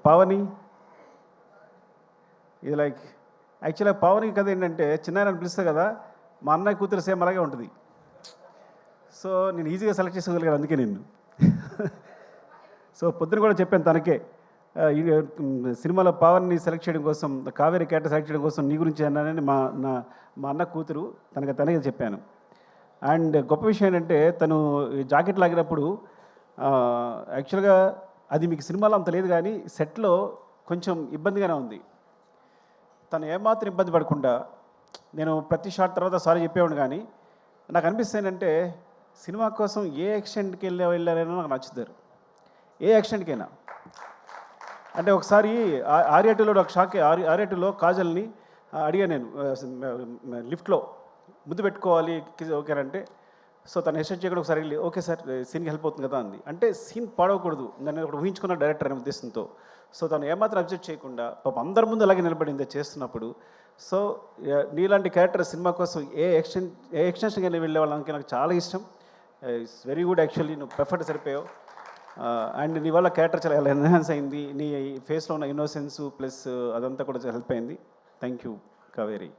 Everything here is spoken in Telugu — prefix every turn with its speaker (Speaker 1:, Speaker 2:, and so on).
Speaker 1: పావని ఇది లైక్ యాక్చువల్గా పావని కథ ఏంటంటే చిన్నాయన పిలుస్తా కదా, మా అన్నయ్య కూతురు సేమ్ అలాగే ఉంటుంది. సో నేను ఈజీగా సెలెక్ట్ చేసుకోగలిగాను అందుకే నిన్ను. సో పొద్దున కూడా చెప్పాను తనకే, సినిమాలో పావన్ని సెలెక్ట్ చేయడం కోసం, కావేరి క్యారెక్టర్ సెలెక్ట్ చేయడం కోసం నీ గురించి అన్నానని మా అన్న కూతురు తనకే చెప్పాను. అండ్ గొప్ప విషయం ఏంటంటే తను జాకెట్ లాగినప్పుడు యాక్చువల్గా అది మీకు సినిమాలో అంత లేదు కానీ సెట్లో కొంచెం ఇబ్బందిగానే ఉంది. తను ఏమాత్రం ఇబ్బంది పడకుండా నేను ప్రతి షాట్ తర్వాత సారీ చెప్పేవాడు, కానీ నాకు అనిపిస్తుంది ఏంటంటే సినిమా కోసం ఏ ఎక్స్టెంట్కి వెళ్ళారనో నాకు నచ్చుతారు, ఏ ఎక్స్టెంట్కైనా. అంటే ఒకసారి ఆర్యాటూలో ఒక షాక్, ఆర్యాటూలో కాజల్ని అడిగాను నేను లిఫ్ట్లో ముద్దు పెట్టుకోవాలి ఓకేనంటే, సో తను హెసిటేట్ చేయకుండా ఒకసారి వెళ్ళి ఓకే సార్ సీన్కి హెల్ప్ అవుతుంది కదా అంది. అంటే సీన్ పాడవకూడదు, నన్ను ఒకటి ఊహించుకున్న డైరెక్టర్ అనే ఉద్దేశంతో. సో తను ఏమాత్రం అబ్జెక్ట్ చేయకుండా పాపం అందరి ముందు అలాగే నిలబడింది చేస్తున్నప్పుడు. సో నీలాంటి క్యారెక్టర్ సినిమా కోసం ఏ ఎక్స్టెన్షన్కి వెళ్ళే వాళ్ళకి నాకు చాలా ఇష్టం. ఇట్స్ వెరీ గుడ్ యాక్చువల్లీ, నువ్వు పర్ఫెక్ట్ సరిపోయావు. అండ్ నీ వల్ల క్యారెక్టర్ చాలా ఎన్హాన్స్ అయింది, నీ ఫేస్లో ఉన్న ఇన్నోసెన్స్ ప్లస్ అదంతా కూడా హెల్ప్ అయింది. Thank you Kaveri.